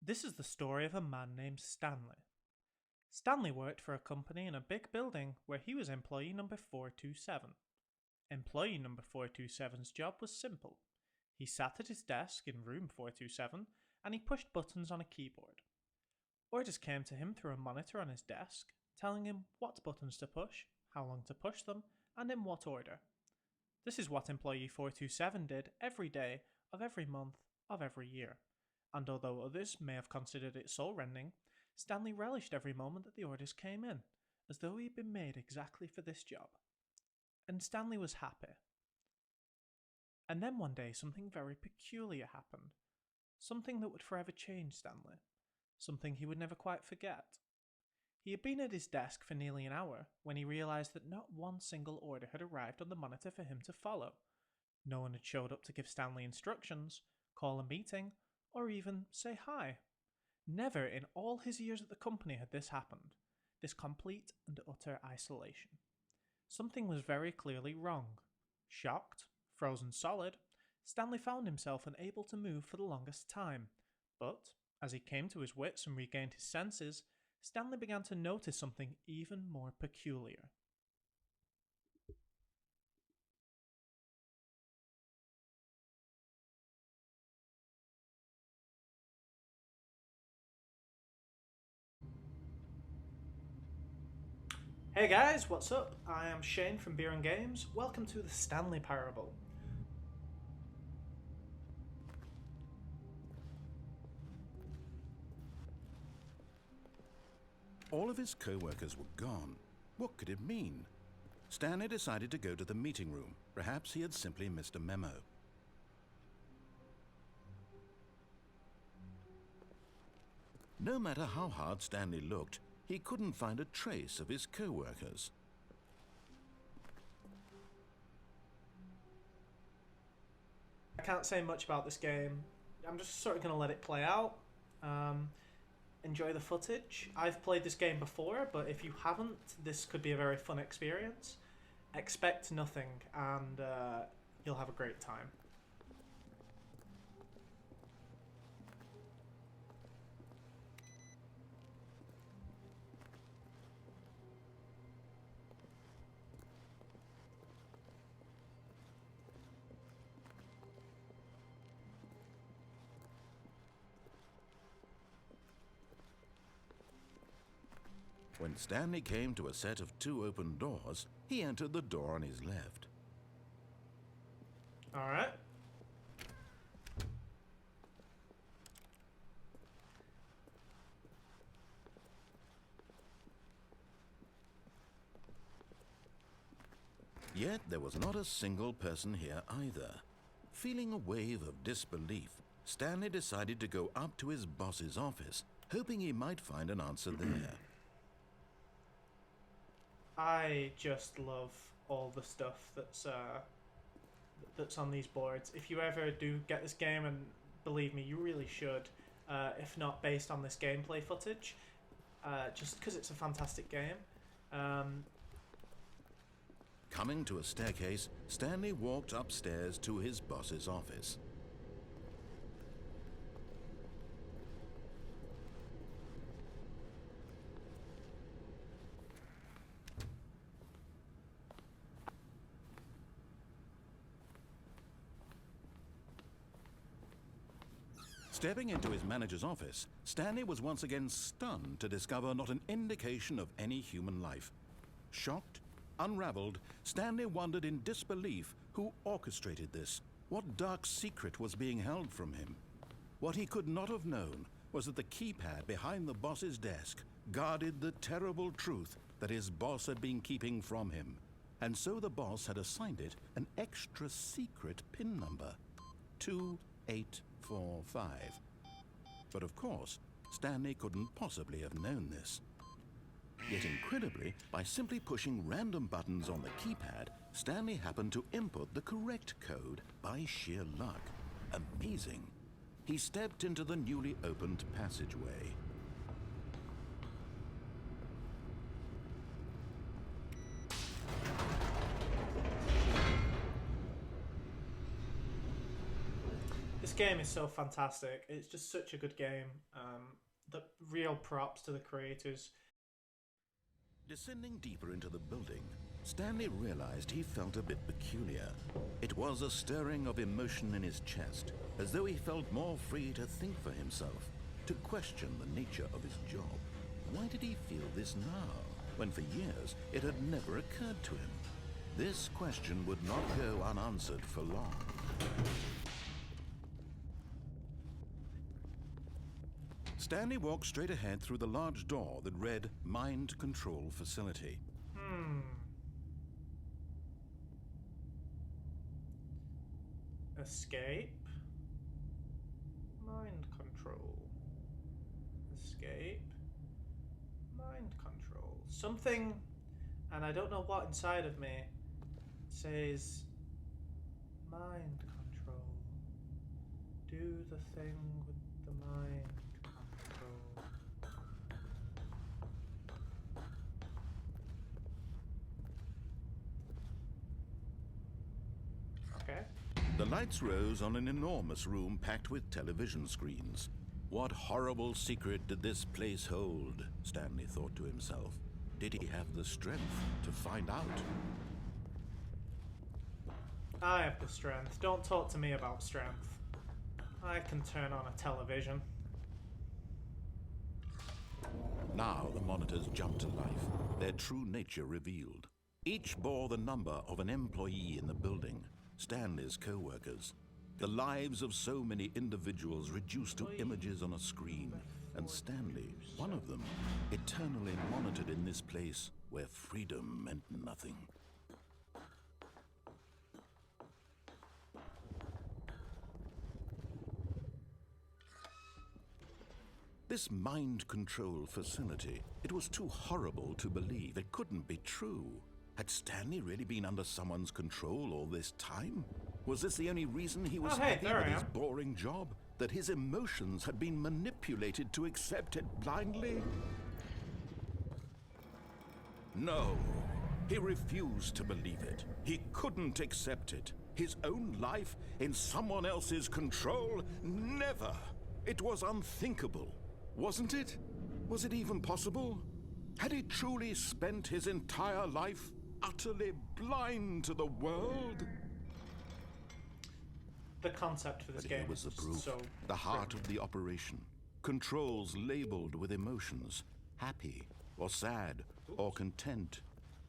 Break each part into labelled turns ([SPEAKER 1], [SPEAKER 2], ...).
[SPEAKER 1] This is the story of a man named Stanley. Stanley worked for a company in a big building where he was employee number 427. Employee number 427's job was simple. He sat at his desk in room 427 and he pushed buttons on a keyboard. Orders came to him through a monitor on his desk, telling him what buttons to push, how long to push them, and in what order. This is what employee 427 did every day of every month of every year. And although others may have considered it soul-rending, Stanley relished every moment that the orders came in, as though he had been made exactly for this job. And Stanley was happy. And then one day something very peculiar happened. Something that would forever change Stanley. Something he would never quite forget. He had been at his desk for nearly an hour when he realised that not one single order had arrived on the monitor for him to follow. No one had showed up to give Stanley instructions, call a meeting, or even say hi. Never in all his years at the company had this happened, this complete and utter isolation. Something was very clearly wrong. Shocked, frozen solid, Stanley found himself unable to move for the longest time, but as he came to his wits and regained his senses, Stanley began to notice something even more peculiar. Hey guys, what's up? I am Shane from Beer and Games. Welcome to the Stanley Parable.
[SPEAKER 2] All of his co-workers were gone. What could it mean? Stanley decided to go to the meeting room. Perhaps he had simply missed a memo. No matter how hard Stanley looked, he couldn't find a trace of his co-workers.
[SPEAKER 1] I can't say much about this game. I'm just sort of going to let it play out. Enjoy the footage. I've played this game before, but if you haven't, this could be a very fun experience. Expect nothing, and you'll have a great time.
[SPEAKER 2] When Stanley came to a set of two open doors, he entered the door on his left.
[SPEAKER 1] All right.
[SPEAKER 2] Yet there was not a single person here either. Feeling a wave of disbelief, Stanley decided to go up to his boss's office, hoping he might find an answer there.
[SPEAKER 1] I just love all the stuff that's on these boards. If you ever do get this game, and believe me, you really should, if not based on this gameplay footage, just because it's a fantastic game.
[SPEAKER 2] Coming to a staircase, Stanley walked upstairs to his boss's office. Stepping into his manager's office, Stanley was once again stunned to discover not an indication of any human life. Shocked, unraveled, Stanley wondered in disbelief who orchestrated this. What dark secret was being held from him? What he could not have known was that the keypad behind the boss's desk guarded the terrible truth that his boss had been keeping from him. And so the boss had assigned it an extra secret PIN number, 2845. But of course, Stanley couldn't possibly have known this. Yet incredibly, by simply pushing random buttons on the keypad, Stanley happened to input the correct code by sheer luck. Amazing. He stepped into the newly opened passageway.
[SPEAKER 1] This game is so fantastic. It's just such a good game. The real props to the creators.
[SPEAKER 2] Descending deeper into the building, Stanley realized he felt a bit peculiar. It was a stirring of emotion in his chest, as though he felt more free to think for himself, to question the nature of his job. Why did he feel this now, when for years it had never occurred to him? This question would not go unanswered for long. Stanley walked straight ahead through the large door that read Mind Control Facility.
[SPEAKER 1] Escape. Mind control. Escape. Mind control. Something, and I don't know what inside of me, says mind control. Do the thing with the mind control. Okay.
[SPEAKER 2] The lights rose on an enormous room packed with television screens. What horrible secret did this place hold? Stanley thought to himself. Did he have the strength to find out?
[SPEAKER 1] I have the strength. Don't talk to me about strength. I can turn on a television.
[SPEAKER 2] Now the monitors jumped to life, their true nature revealed. Each bore the number of an employee in the building, Stanley's co-workers. The lives of so many individuals reduced to images on a screen, and Stanley, one of them, eternally monitored in this place where freedom meant nothing. This mind control facility, it was too horrible to believe. It couldn't be true. Had Stanley really been under someone's control all this time? Was this the only reason he was happy with his boring job? That his emotions had been manipulated to accept it blindly? No, he refused to believe it. He couldn't accept it. His own life in someone else's control? Never! It was unthinkable. Wasn't it? Was it even possible? Had he truly spent his entire life utterly blind to the world?
[SPEAKER 1] The concept for this game
[SPEAKER 2] was the proof,
[SPEAKER 1] so
[SPEAKER 2] the heart of the operation. Controls labeled with emotions, happy or sad or content.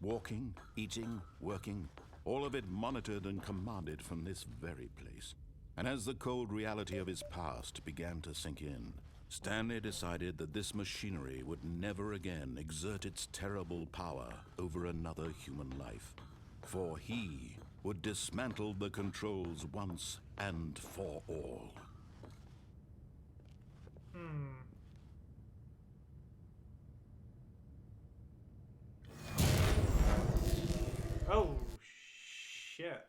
[SPEAKER 2] Walking, eating, working, all of it monitored and commanded from this very place. And as the cold reality of his past began to sink in, Stanley decided that this machinery would never again exert its terrible power over another human life. For he would dismantle the controls once and for all.
[SPEAKER 1] Oh, shit.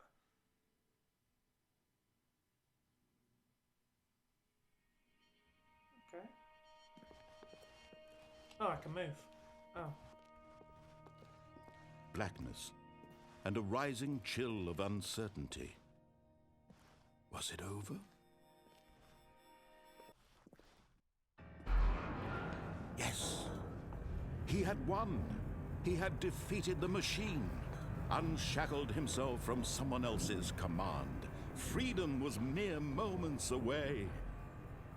[SPEAKER 1] Okay. Oh, I can move. Oh.
[SPEAKER 2] Blackness and a rising chill of uncertainty. Was it over? Yes. He had won. He had defeated the machine, unshackled himself from someone else's command. Freedom was mere moments away.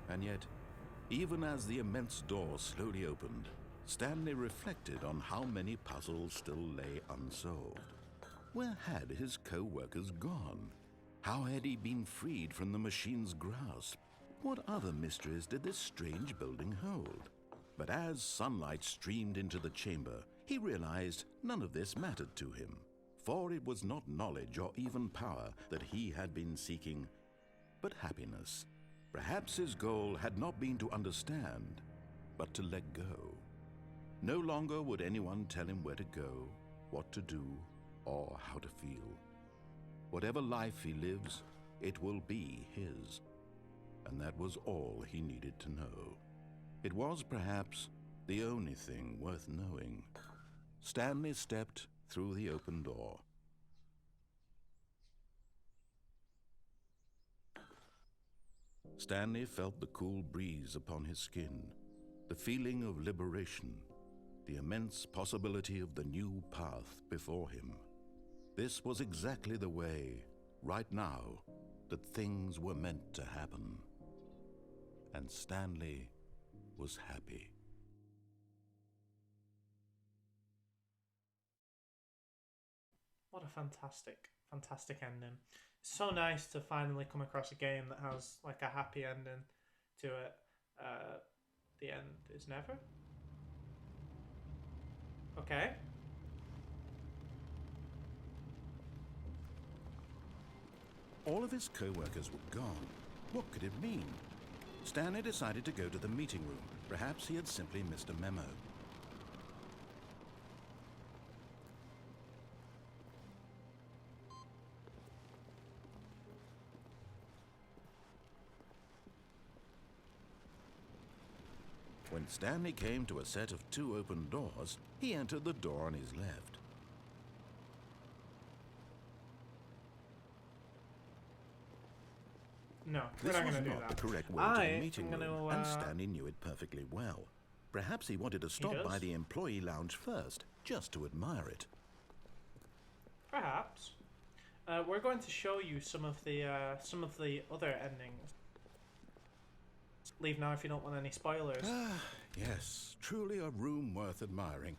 [SPEAKER 2] And yet, even as the immense door slowly opened, Stanley reflected on how many puzzles still lay unsolved. Where had his co-workers gone? How had he been freed from the machine's grasp? What other mysteries did this strange building hold? But as sunlight streamed into the chamber, he realized none of this mattered to him, for it was not knowledge or even power that he had been seeking, but happiness. Perhaps his goal had not been to understand, but to let go. No longer would anyone tell him where to go, what to do, or how to feel. Whatever life he lives, it will be his. And that was all he needed to know. It was perhaps the only thing worth knowing. Stanley stepped through the open door. Stanley felt the cool breeze upon his skin, the feeling of liberation, the immense possibility of the new path before him. This was exactly the way, right now, that things were meant to happen. And Stanley was happy.
[SPEAKER 1] What a fantastic ending. It's so nice to finally come across a game that has like a happy ending to it. The end is never. Okay.
[SPEAKER 2] All of his co-workers were gone. What could it mean? Stanley decided to go to the meeting room. Perhaps he had simply missed a memo. When Stanley came to a set of 2 open doors, he entered the door on his left.
[SPEAKER 1] No, we're
[SPEAKER 2] This
[SPEAKER 1] not
[SPEAKER 2] was
[SPEAKER 1] going to do
[SPEAKER 2] not
[SPEAKER 1] that.
[SPEAKER 2] the correct way to the meeting room, and Stanley knew it perfectly well. Perhaps he wanted to stop by the employee lounge first, just to admire it.
[SPEAKER 1] Perhaps. We're going to show you some of the other endings. Leave now if you don't want any spoilers.
[SPEAKER 2] Yes, truly a room worth admiring.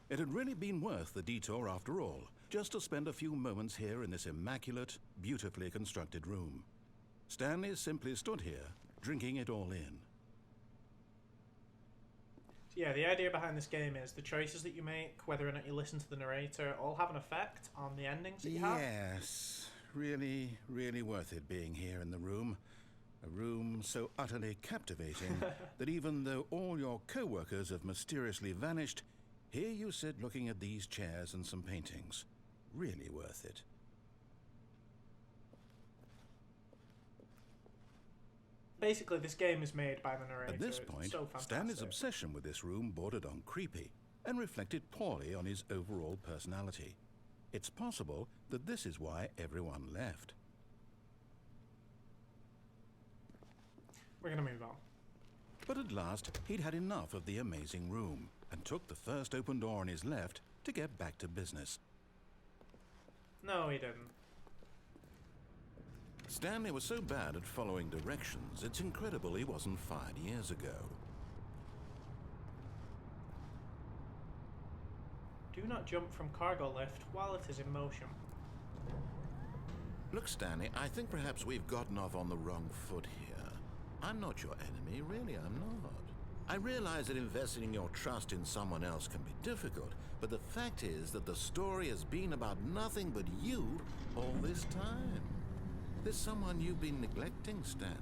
[SPEAKER 2] It had really been worth the detour after all, just to spend a few moments here in this immaculate, beautifully constructed room. Stanley simply stood here, drinking it all in.
[SPEAKER 1] Yeah, the idea behind this game is the choices that you make, whether or not you listen to the narrator, all have an effect on the endings that you have.
[SPEAKER 2] Yes, really, really worth it being here in the room. A room so utterly captivating that even though all your co-workers have mysteriously vanished, here you sit looking at these chairs and some paintings. Really worth it.
[SPEAKER 1] Basically, this game is made by the narrator.
[SPEAKER 2] At this point,
[SPEAKER 1] so
[SPEAKER 2] Stanley's obsession with this room bordered on creepy and reflected poorly on his overall personality. It's possible that this is why everyone left.
[SPEAKER 1] We're going to move on.
[SPEAKER 2] But at last, he'd had enough of the amazing room and took the first open door on his left to get back to business.
[SPEAKER 1] No, he didn't.
[SPEAKER 2] Stanley was so bad at following directions, it's incredible he wasn't fired years ago.
[SPEAKER 1] Do not jump from cargo lift while it is in motion.
[SPEAKER 2] Look, Stanley, I think perhaps we've gotten off on the wrong foot here. I'm not your enemy, really, I'm not. I realize that investing your trust in someone else can be difficult, but the fact is that the story has been about nothing but you all this time. There's someone you've been neglecting, Stanley.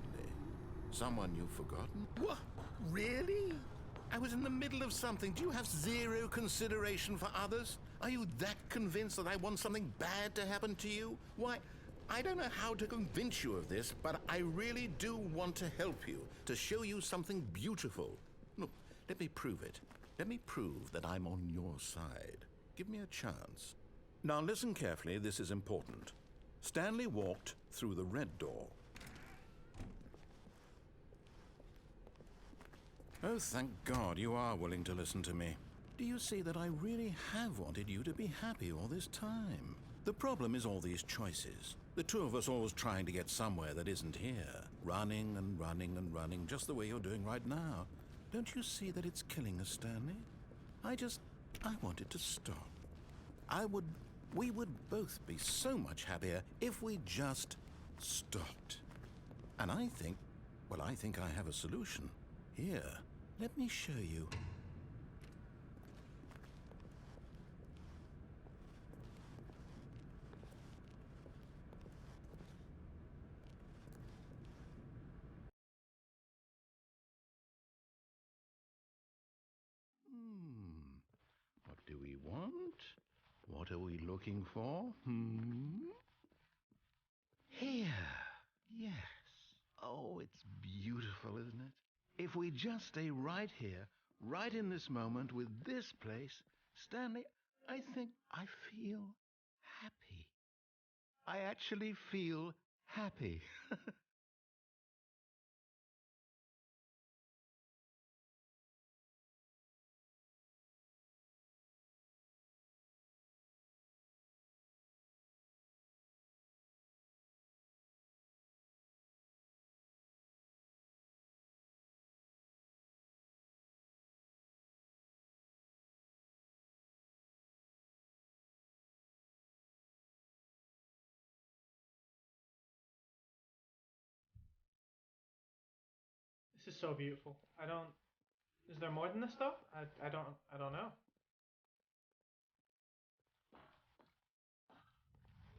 [SPEAKER 2] Someone you've forgotten. What? Really? I was in the middle of something. Do you have zero consideration for others? Are you that convinced that I want something bad to happen to you? Why, I don't know how to convince you of this, but I really do want to help you, to show you something beautiful. Look, let me prove it. Let me prove that I'm on your side. Give me a chance. Now listen carefully, this is important. Stanley walked through the red door. Oh, thank God you are willing to listen to me. Do you see that I really have wanted you to be happy all this time? The problem is all these choices. The two of us always trying to get somewhere that isn't here. Running and running and running, just the way you're doing right now. Don't you see that it's killing us, Stanley? I wanted to stop. We would both be so much happier if we just stopped. And I think I have a solution. Here, let me show you. What do we want? What are we looking for? Here. Yes. Oh, it's beautiful, isn't it? If we just stay right here, right in this moment with this place, Stanley, I think I feel happy. I actually feel happy.
[SPEAKER 1] so beautiful. I don't. Is there more than this though? I don't know.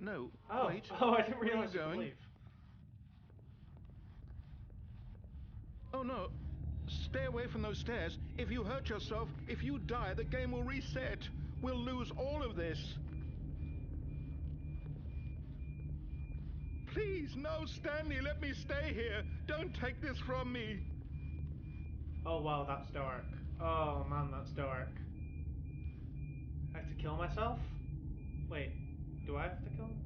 [SPEAKER 2] No,
[SPEAKER 1] Oh,
[SPEAKER 2] wait.
[SPEAKER 1] oh! I didn't
[SPEAKER 2] Where are
[SPEAKER 1] realize
[SPEAKER 2] you
[SPEAKER 1] you could
[SPEAKER 2] going?
[SPEAKER 1] leave.
[SPEAKER 2] Oh no. Stay away from those stairs. If you hurt yourself, if you die, the game will reset. We'll lose all of this. Please, no, Stanley, let me stay here. Don't take this from me.
[SPEAKER 1] Oh wow, that's dark. Oh man, that's dark. I have to kill myself? Wait, do I have to kill him?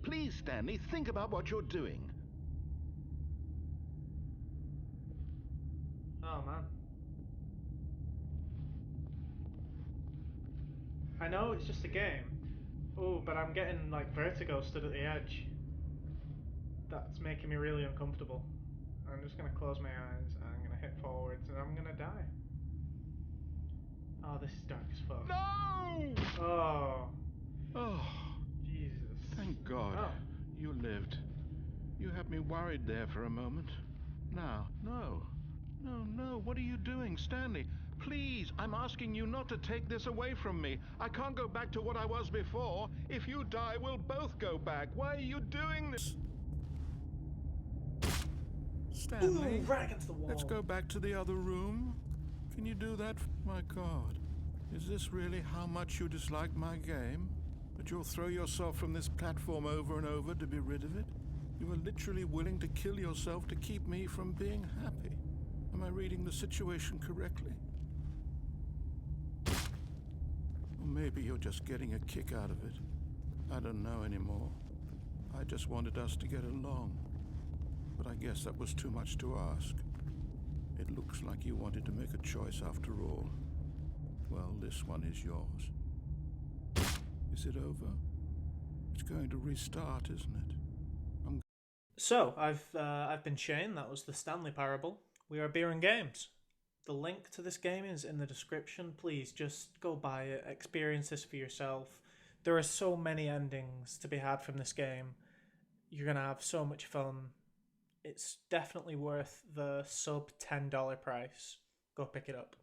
[SPEAKER 2] Please, Stanley, think about what you're doing.
[SPEAKER 1] Oh man. I know it's just a game. Oh, but I'm getting like vertigo stood at the edge. That's making me really uncomfortable. I'm just gonna close my eyes, I'm gonna hit forwards, and I'm gonna die. Oh, this is dark as fuck.
[SPEAKER 2] No!
[SPEAKER 1] Oh,
[SPEAKER 2] Oh,
[SPEAKER 1] Jesus.
[SPEAKER 2] thank God.
[SPEAKER 1] Oh.
[SPEAKER 2] You lived. You had me worried there for a moment. Now, no. No, what are you doing, Stanley? Please, I'm asking you not to take this away from me. I can't go back to what I was before. If you die, we'll both go back. Why are you doing this? Stanley,
[SPEAKER 1] Ooh, right against the wall.
[SPEAKER 2] let's go back to the other room. Can you do that? My God, is this really how much you dislike my game? That you'll throw yourself from this platform over and over to be rid of it? You are literally willing to kill yourself to keep me from being happy. Am I reading the situation correctly? Or maybe you're just getting a kick out of it. I don't know anymore. I just wanted us to get along. But I guess that was too much to ask. It looks like you wanted to make a choice after all. Well, this one is yours. Is it over? It's going to restart, isn't it?
[SPEAKER 1] So I've been Shane. That was the Stanley Parable. We are Beer and Games. The link to this game is in the description. Please just go buy it, experience this for yourself. There are so many endings to be had from this game. You're gonna have so much fun. It's definitely worth the sub $10 price. Go pick it up.